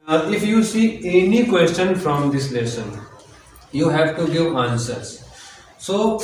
If you see any question from this lesson, you have to give answers. So,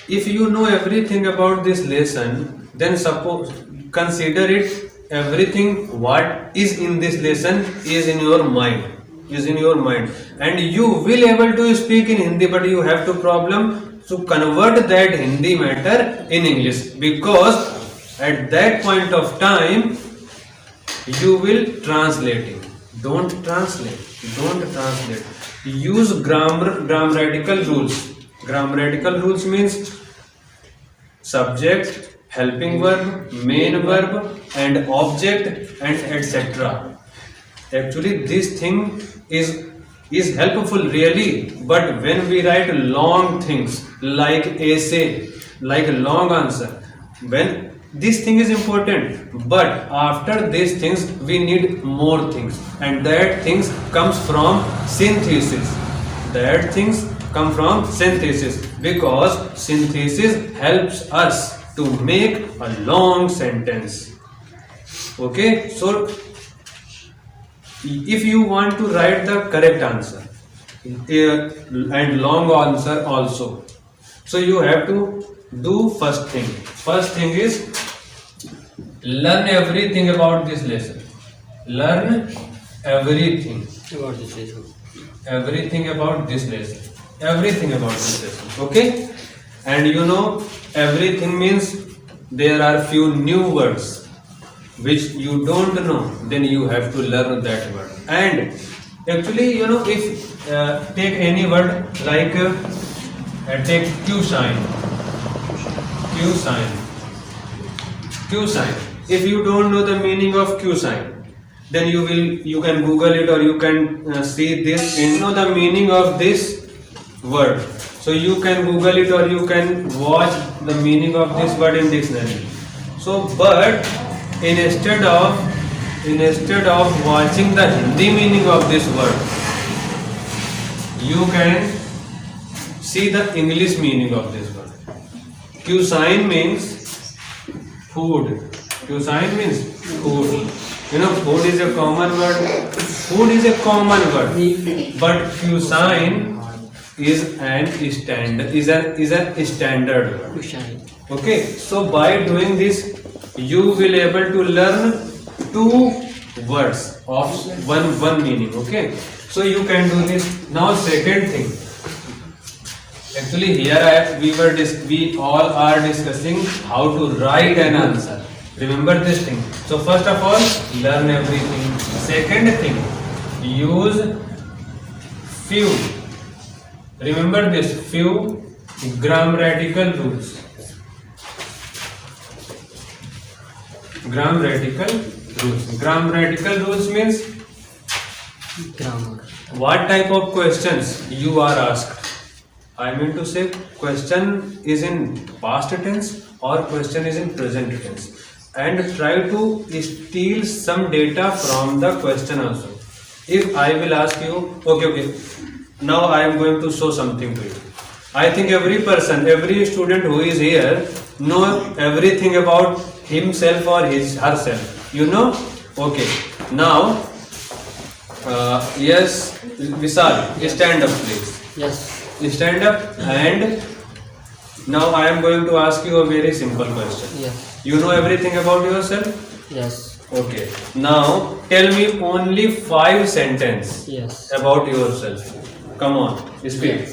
if you know everything about this lesson, then suppose consider it everything what is in this lesson is in your mind, and you will able to speak in Hindi, but you have to problem to convert that Hindi matter in English, because at that point of time you will translating. Don't translate. Use grammatical rules means subject, helping verb, main verb, and object, and etc. Actually this thing is helpful really, but when we write long things like essay, like long answer, when this thing is important, but after these things we need more things, and that things comes from synthesis. Because synthesis helps us to make a long sentence. Okay, so if you want to write the correct answer and long answer also, so you have to do first thing is learn everything about this lesson. Learn everything about this lesson. Okay, and you know everything means there are few new words which you don't know, then you have to learn that word. And actually, you know, if take any word like take Q sign. If you don't know the meaning of Q sign, then you can Google it, or you can see this and know the meaning of this word. So you can Google it, or you can watch the meaning of this word in dictionary. So, but instead of watching the Hindi meaning of this word, you can see the English meaning of this word. Q sign means food. You know, food is a common word. But Q sign is a standard word. Okay, so by doing this, you will able to learn two words of one meaning. Okay, so you can do this. Now, second thing. Actually, here we all are discussing how to write an answer. Remember this thing. So first of all, learn everything. Second thing, use few. Remember this, few grammatical rules. Grammatical rules means grammar. What type of questions you are asked? I mean to say, question is in past tense or question is in present tense, and try to steal some data from the question also. If I will ask you, okay, now I am going to show something to you. I think every student who is here know everything about himself or herself. You know? Okay. Now, yes, Vishal, stand up please. Yes. Stand up, and now I am going to ask you a very simple question. Yes. You know everything about yourself? Yes. Okay. Now tell me only 5 sentences Yes. about yourself. Come on, speak. Yes.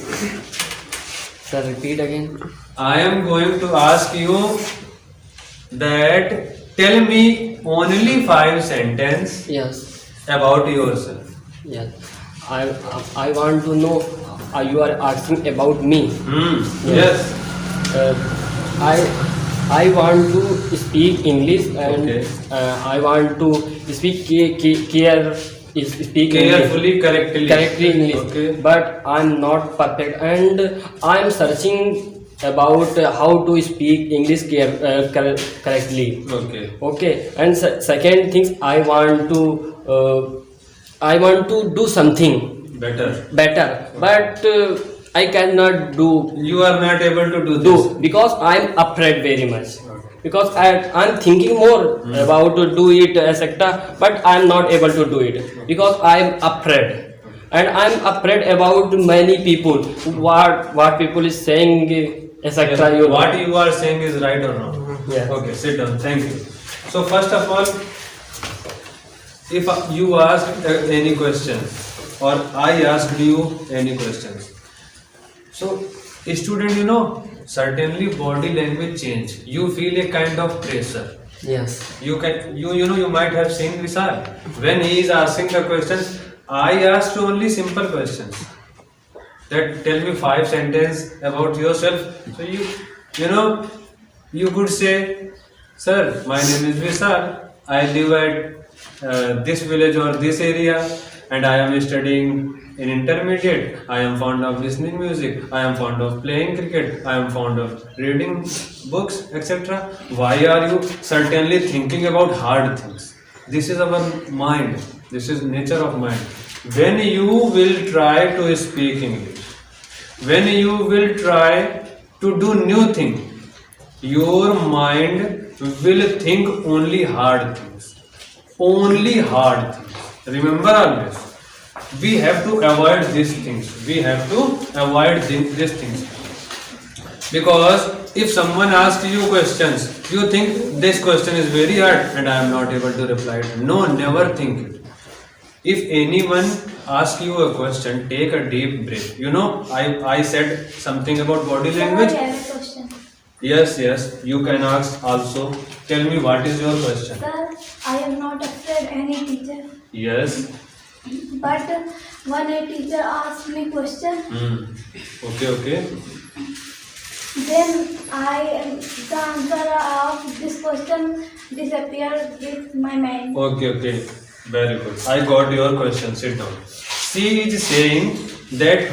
Sir, repeat again. I am going to ask you that tell me only 5 sentences Yes. about yourself. Yes. I want to know. You are asking about me. Yes. I want to speak English, and Okay. I want to speak Carefully, correctly. English. Okay. But I'm not perfect, and I'm searching about how to speak English correctly. Okay. Okay. And second things, I want to do something Better. but I cannot do You are not able to do this. because I'm afraid very much. Okay. because I'm thinking more about to do it, etc. But I'm not able to do it because I'm afraid, and I'm afraid about many people. What people is saying, etc. You know. What you are saying is right or wrong? Yeah. Okay, sit down. Thank you. So first of all, if you ask any question or I asked you any questions, so student, certainly body language change. You feel a kind of pressure. Yes. You might have seen Vishal when he is asking the questions. I asked only simple questions. That tell me 5 sentences about yourself. So you could say, sir, my name is Vishal. I live at this village or this area, and I am studying in intermediate. I am fond of listening music. I am fond of playing cricket. I am fond of reading books, etc. Why are you certainly thinking about hard things? This is our mind. This is nature of mind. When you will try to speak English, when you will try to do new thing, your mind will think only hard things. Only hard things. Remember always. We have to avoid these things. We have to avoid these things. Because if someone asks you questions, you think this question is very hard and I am not able to reply it. No, never think it. If anyone asks you a question, take a deep breath. I said something about body language. Sir, I have a question. Yes, you can ask also. Tell me what is your question. Sir, I am not afraid any teacher. Yes. But when a teacher asks me question, Okay. then the answer of this question disappears with my mind. Okay. Very good. I got your question. Sit down. She is saying that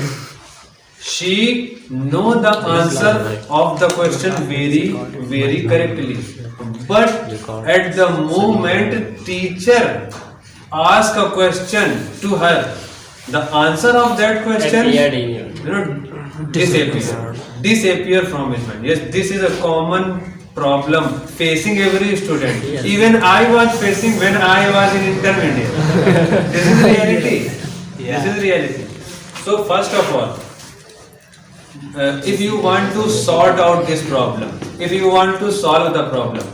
she know the answer of the question very correctly. But at the moment teacher ask a question to her, the answer of that question disappear from his mind. Yes, this is a common problem facing every student. Yes. Even I was facing when I was in intermediate. This is reality. This is reality. So first of all, if you want to sort out this problem, if you want to solve the problem,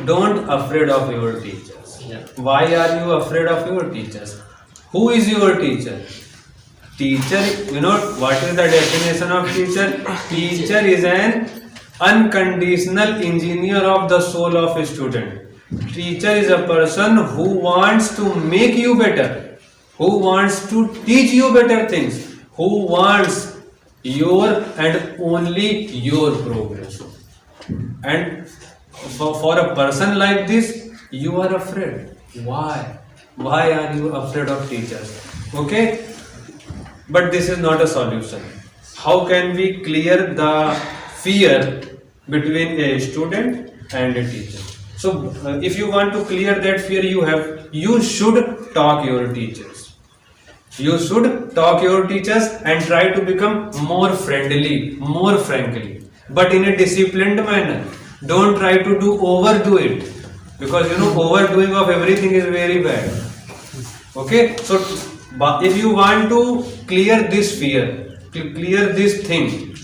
don't afraid of your teachers. Yeah. Why are you afraid of your teachers? Who is your teacher? Teacher, what is the definition of teacher? Teacher is an unconditional engineer of the soul of a student. Teacher is a person who wants to make you better, who wants to teach you better things, who wants your and only your progress. And for a person like this, you are afraid. Why? Why are you afraid of teachers? Okay? But this is not a solution. How can we clear the fear between a student and a teacher? So, if you want to clear that fear, you should talk your teachers. You should talk your teachers and try to become more friendly, more frankly, but in a disciplined manner. Don't try to overdo it, because overdoing of everything is very bad. Okay, so if you want to clear this fear, clear this thing,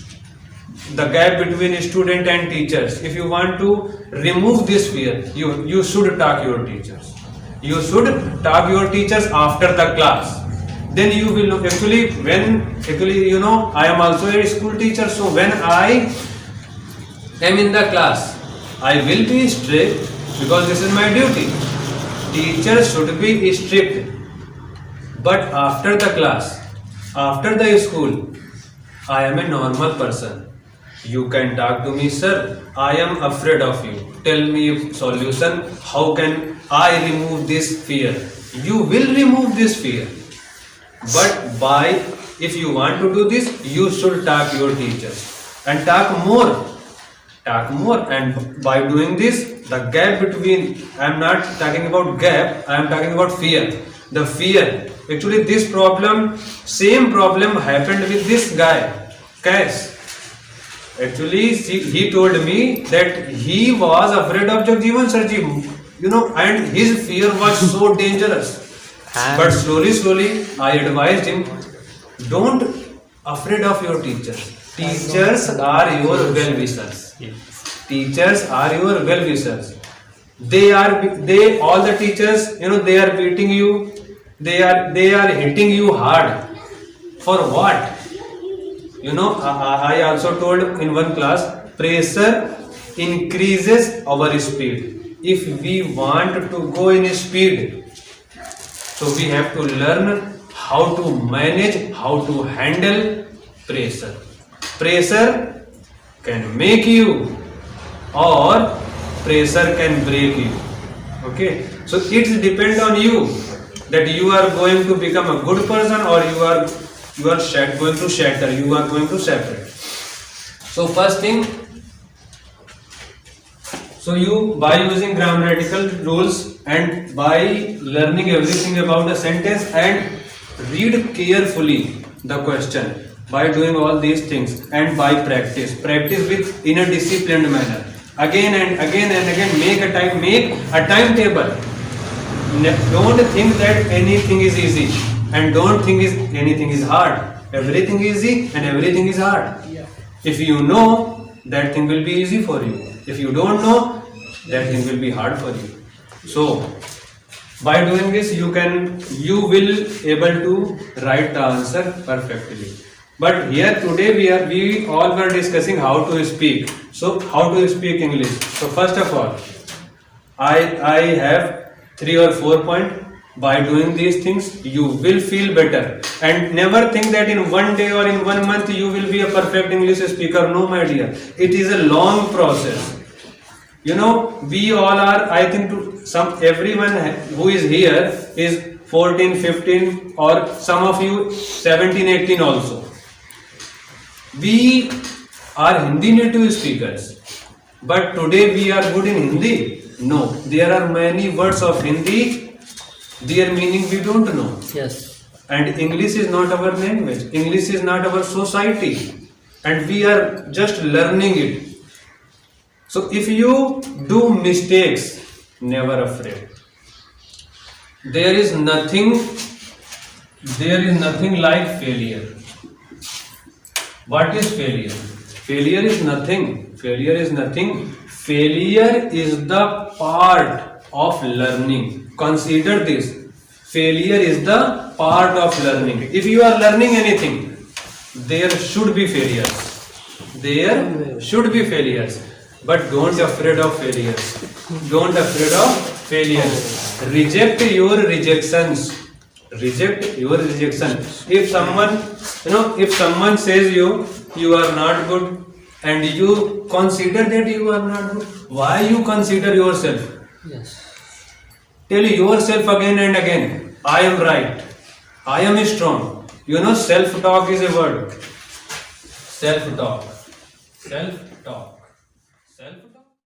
the gap between student and teachers, if you want to remove this fear, you should talk your teachers. You should talk your teachers after the class. Then you will know. Actually, I am also a school teacher, so when I am in the class, I will be strict because this is my duty. Teachers should be strict. But after the class, after the school, I am a normal person. You can talk to me, sir. I am afraid of you. Tell me a solution. How can I remove this fear? You will remove this fear. But if you want to do this, you should talk your teachers and talk more. Talk more, and by doing this, the gap between, I am not talking about gap, I am talking about fear. The fear. Actually, this problem, same problem happened with this guy, Cass. Actually, he told me that he was afraid of Jagjeevan Sirji, and his fear was so dangerous. But slowly, I advised him, don't afraid of your teachers. Teachers are your well-wishers. Teachers are your well-wishers. All the teachers, they are beating you. They are hitting you hard. For what? I also told in one class, pressure increases our speed. If we want to go in speed, so we have to learn how to manage, how to handle pressure. Pressure can make you, or pressure can break you. Okay, so it depends on you that you are going to become a good person, or you are going to shatter. You are going to separate. So first thing, so you, by using grammatical rules and by learning everything about the sentence and read carefully the question, by doing all these things and by practice with in a disciplined manner, again and again and again, make a timetable. Don't think that anything is easy, and don't think anything is hard. Everything is easy and everything is hard. If you know, that thing will be easy for you. If you don't know, that thing will be hard for you. So by doing this, you will able to write the answer perfectly. But here today we all were discussing how to speak. So how to speak English. So first of all, I have 3 or 4 points. By doing these things, you will feel better. And never think that in one day or in 1 month you will be a perfect English speaker. No, my dear. It is a long process. We all are, I think everyone who is here is 14, 15, or some of you 17, 18 also. We are Hindi native speakers. But today we are good in Hindi? No. There are many words of Hindi, their meaning we don't know. Yes. And English is not our language. English is not our society. And we are just learning it. So if you do mistakes, never afraid. There is nothing like failure. What is failure? Failure is nothing. Failure is the part of learning. Consider this. Failure is the part of learning. If you are learning anything, there should be failures. But don't afraid of failures. Don't afraid of failures. Reject your rejections. If someone says you are not good, and you consider that you are not good, why you consider yourself? Yes. Tell yourself again and again, I am right. I am strong. Self-talk is a word. Self-talk.